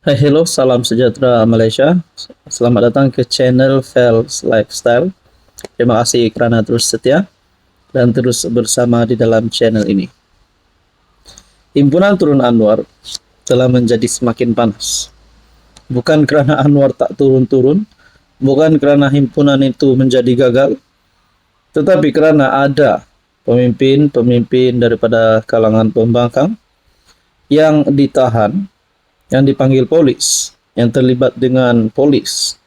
Hai, hello, salam sejahtera Malaysia. Selamat datang ke channel Fels Lifestyle. Terima kasih kerana terus setia dan terus bersama di dalam channel ini. Himpunan Turun Anwar telah menjadi semakin panas. Bukan kerana Anwar tak turun-turun, bukan kerana himpunan itu menjadi gagal, tetapi kerana ada pemimpin-pemimpin daripada kalangan pembangkang yang ditahan, yang dipanggil polis, yang terlibat dengan polis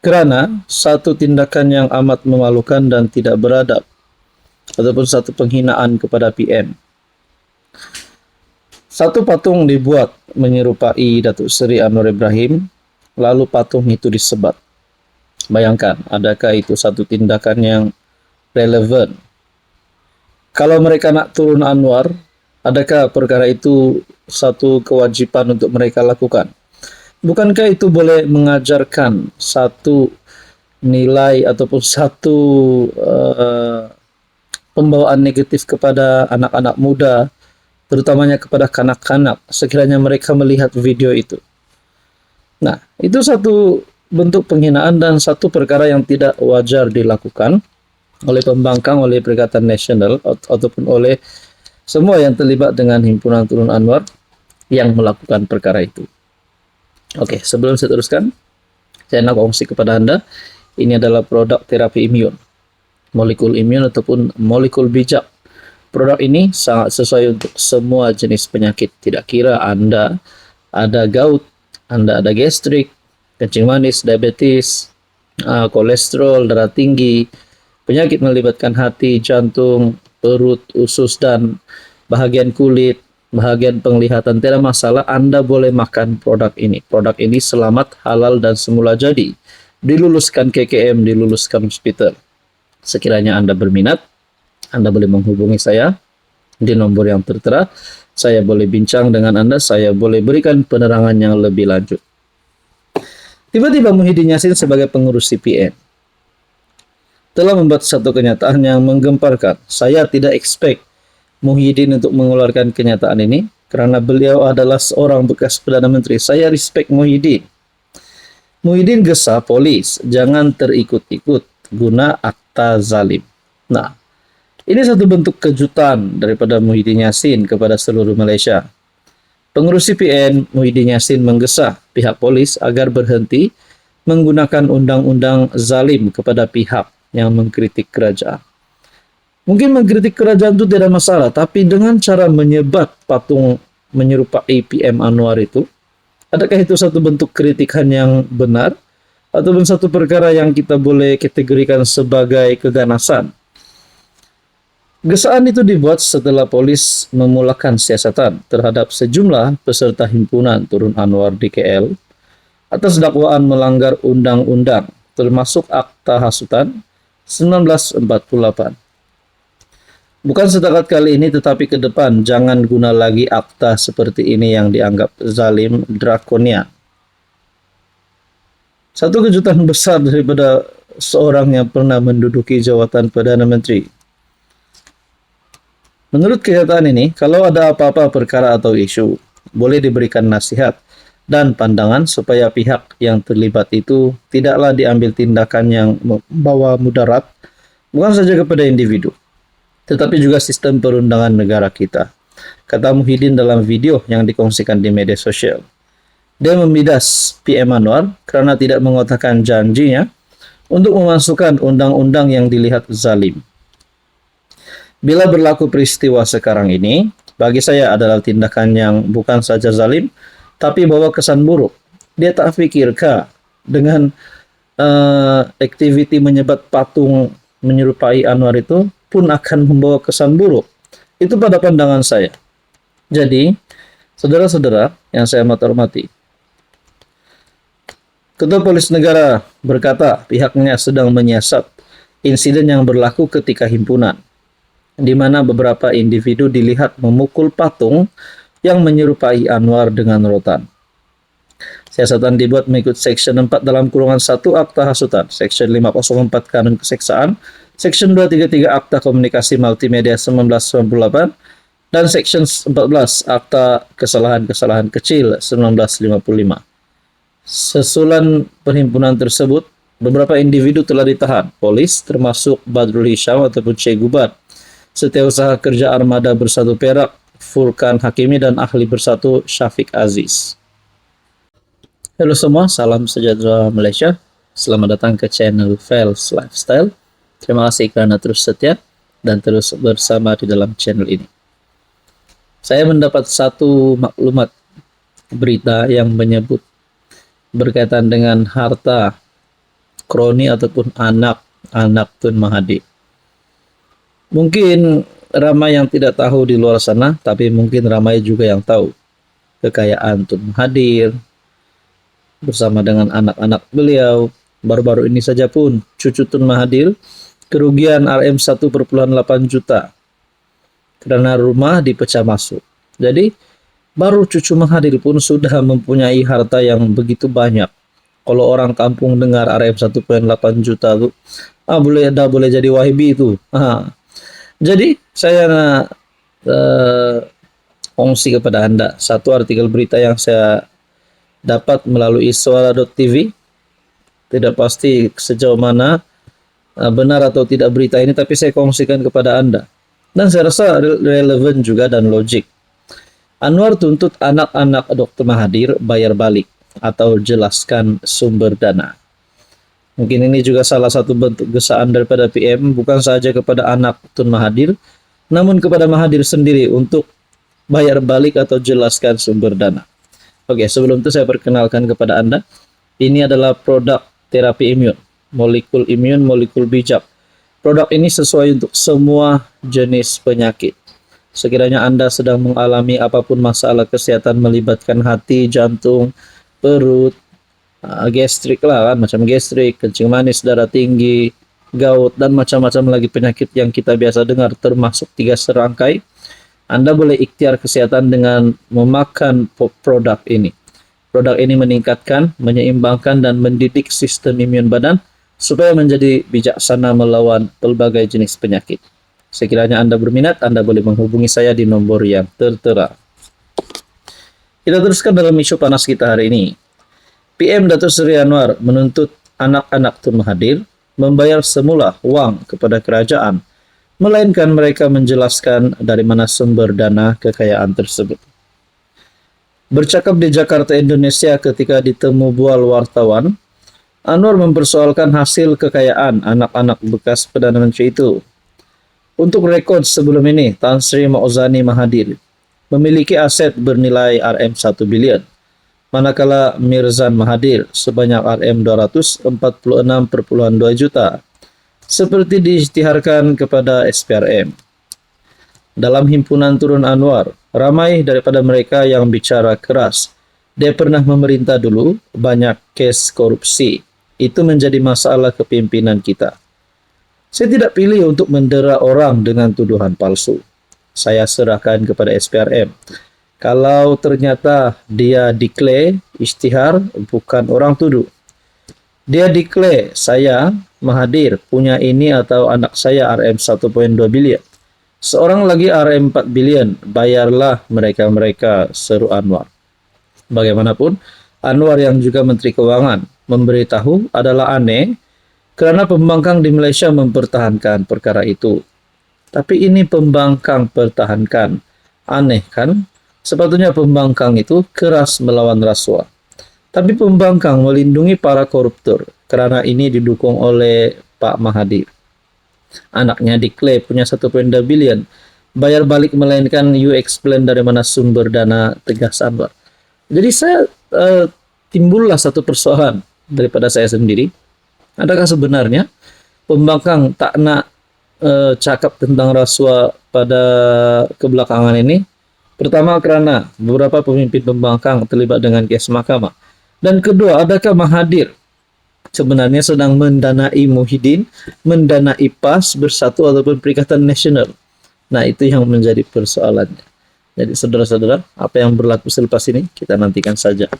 kerana satu tindakan yang amat memalukan dan tidak beradab ataupun satu penghinaan kepada PM. Satu patung dibuat menyerupai Datuk Seri Anwar Ibrahim, lalu patung itu disebat. Bayangkan, adakah itu satu tindakan yang relevan? Kalau mereka nak turun Anwar, adakah perkara itu satu kewajipan untuk mereka lakukan? Bukankah itu boleh mengajarkan satu nilai ataupun satu pembawaan negatif kepada anak-anak muda, terutamanya kepada kanak-kanak, sekiranya mereka melihat video itu? Nah, itu satu bentuk penghinaan dan satu perkara yang tidak wajar dilakukan oleh pembangkang, oleh Perikatan Nasional ataupun oleh semua yang terlibat dengan Himpunan Turun Anwar yang melakukan perkara itu. Oke, sebelum saya teruskan, saya nak kongsi kepada Anda, ini adalah produk terapi imun, molekul imun ataupun molekul bijak. Produk ini sangat sesuai untuk semua jenis penyakit. Tidak kira Anda ada gout, Anda ada gastrik, kencing manis, diabetes, kolesterol, darah tinggi, penyakit melibatkan hati, jantung, perut, usus, dan bahagian kulit, bahagian penglihatan, tidak masalah, Anda boleh makan produk ini. Produk ini selamat, halal, dan semula jadi. Diluluskan KKM, diluluskan hospital. Sekiranya Anda berminat, Anda boleh menghubungi saya di nomor yang tertera. Saya boleh bincang dengan Anda, saya boleh berikan penerangan yang lebih lanjut. Tiba-tiba Muhyiddin Yassin sebagai pengurus CPN telah membuat satu kenyataan yang menggemparkan. Saya tidak expect Muhyiddin untuk mengeluarkan kenyataan ini kerana beliau adalah seorang bekas Perdana Menteri. Saya respect Muhyiddin. Muhyiddin gesah polis, jangan terikut-ikut guna akta zalim. Nah, ini satu bentuk kejutan daripada Muhyiddin Yassin kepada seluruh Malaysia. Pengurus CPN Muhyiddin Yassin menggesah pihak polis agar berhenti menggunakan undang-undang zalim kepada pihak yang mengkritik kerajaan. Mungkin mengkritik kerajaan itu tidak masalah, tapi dengan cara menyebat patung menyerupai PM Anwar itu, adakah itu satu bentuk kritikan yang benar? Ataupun satu perkara yang kita boleh kategorikan sebagai keganasan? Gesaan itu dibuat setelah polis memulakan siasatan terhadap sejumlah peserta himpunan Turun Anwar di KL atas dakwaan melanggar undang-undang, termasuk Akta Hasutan 1948. Bukan setakat kali ini, tetapi ke depan jangan guna lagi akta seperti ini yang dianggap zalim, drakonian. Satu kejutan besar daripada seorang yang pernah menduduki jawatan Perdana Menteri. Menurut kenyataan ini, kalau ada apa-apa perkara atau isu, boleh diberikan nasihat dan pandangan supaya pihak yang terlibat itu tidaklah diambil tindakan yang membawa mudarat, bukan saja kepada individu, tetapi juga sistem perundangan negara kita. Kata Muhyiddin dalam video yang dikongsikan di media sosial. Dia membidas PM Anwar kerana tidak mengotakkan janjinya untuk memasukkan undang-undang yang dilihat zalim. Bila berlaku peristiwa sekarang ini, bagi saya adalah tindakan yang bukan saja zalim, tapi bawa kesan buruk. Dia tak fikirkah dengan aktiviti menyebat patung menyerupai Anwar itu pun akan membawa kesan buruk. Itu pada pandangan saya. Jadi, saudara-saudara yang saya amat hormati, Ketua Polis Negara berkata pihaknya sedang menyiasat insiden yang berlaku ketika himpunan, di mana beberapa individu dilihat memukul patung yang menyerupai Anwar dengan rotan. Siasatan dibuat mengikut Seksyen 4 dalam kurungan 1 Akta Hasutan, Seksyen 504 Kanun Keseksaan, Seksyen 233 Akta Komunikasi Multimedia 1998, dan Section 14 Akta Kesalahan-Kesalahan Kecil 1955. Sesulan perhimpunan tersebut, beberapa individu telah ditahan polis, termasuk Badrul Hisham ataupun Syekh Gubat, Setiausaha Kerja Armada Bersatu Perak, Furkan Hakimi, dan Ahli Bersatu Syafiq Aziz. Halo semua, salam sejahtera Malaysia. Selamat datang ke channel Fels Lifestyle. Terima kasih karena terus setia dan terus bersama di dalam channel ini. Saya mendapat satu maklumat berita yang menyebut berkaitan dengan harta kroni ataupun anak Tun Mahathir. Mungkin ramai yang tidak tahu di luar sana, tapi mungkin ramai juga yang tahu kekayaan Tun Mahathir bersama dengan anak-anak beliau. Baru-baru ini saja pun cucu Tun Mahathir kerugian Rm 1,8 juta karena rumah dipecah masuk. Jadi baru cucu Mahathir pun sudah mempunyai harta yang begitu banyak. Kalau orang kampung dengar Rm 1,8 juta tuh, boleh jadi wahibi itu. Jadi saya kongsi kepada Anda satu artikel berita yang saya dapat melalui suara.tv. Tidak pasti sejauh mana benar atau tidak berita ini, tapi saya kongsikan kepada Anda. Dan saya rasa relevan juga dan logik. Anwar tuntut anak-anak Dr. Mahathir bayar balik atau jelaskan sumber dana. Mungkin ini juga salah satu bentuk gesaan daripada PM, bukan saja kepada anak Tun Mahathir, namun kepada Mahathir sendiri untuk bayar balik atau jelaskan sumber dana. Oke, sebelum itu saya perkenalkan kepada Anda, ini adalah produk terapi imun, molekul bijak. Produk ini sesuai untuk semua jenis penyakit. Sekiranya Anda sedang mengalami apapun masalah kesehatan melibatkan hati, jantung, perut, gastrik lah kan, macam gastrik, kencing manis, darah tinggi, gout, dan macam-macam lagi penyakit yang kita biasa dengar termasuk 3 serangkai. Anda boleh ikhtiar kesehatan dengan memakan produk ini. Produk ini meningkatkan, menyeimbangkan, dan mendidik sistem imun badan supaya menjadi bijaksana melawan pelbagai jenis penyakit. Sekiranya Anda berminat, Anda boleh menghubungi saya di nomor yang tertera. Kita teruskan dalam isu panas kita hari ini. PM Datuk Seri Anwar menuntut anak-anak Tun Mahathir membayar semula wang kepada kerajaan, melainkan mereka menjelaskan dari mana sumber dana kekayaan tersebut. Bercakap di Jakarta, Indonesia ketika ditemu bual wartawan, Anwar mempersoalkan hasil kekayaan anak-anak bekas Perdana Menteri itu. Untuk rekod sebelum ini, Tan Sri Mauzani Mahathir memiliki aset bernilai Rm 1 bilion, manakala Mirzan Mahathir sebanyak Rm 246,2 juta, seperti diisytiharkan kepada SPRM. Dalam himpunan turun Anwar, ramai daripada mereka yang bicara keras. Dia pernah memerintah dulu, banyak kes korupsi. Itu menjadi masalah kepimpinan kita. Saya tidak pilih untuk mendera orang dengan tuduhan palsu. Saya serahkan kepada SPRM. Kalau ternyata dia declare isytihar, bukan orang tuduh. Dia declare saya Mahathir punya ini atau anak saya Rm 1,2 bilion. Seorang lagi Rm 4 bilion, bayarlah mereka-mereka, seru Anwar. Bagaimanapun, Anwar yang juga Menteri Keuangan memberitahu adalah aneh kerana pembangkang di Malaysia mempertahankan perkara itu. Tapi ini pembangkang pertahankan. Aneh kan? Sepatutnya pembangkang itu keras melawan rasuah. Tapi pembangkang melindungi para koruptor kerana ini didukung oleh Pak Mahathir. Anaknya diklaim punya 1,2 bilion. Bayar balik melainkan you explain dari mana sumber dana, tegas Anwar. Jadi saya timbullah satu persoalan daripada saya sendiri. Adakah sebenarnya pembangkang tak nak cakap tentang rasuah pada kebelakangan ini? Pertama, kerana beberapa pemimpin pembangkang terlibat dengan kes mahkamah. Dan kedua, adakah Mahathir sebenarnya sedang mendanai Muhyiddin, mendanai PAS, Bersatu ataupun Perikatan Nasional? Nah, itu yang menjadi persoalannya. Jadi saudara-saudara, apa yang berlaku selepas ini kita nantikan saja.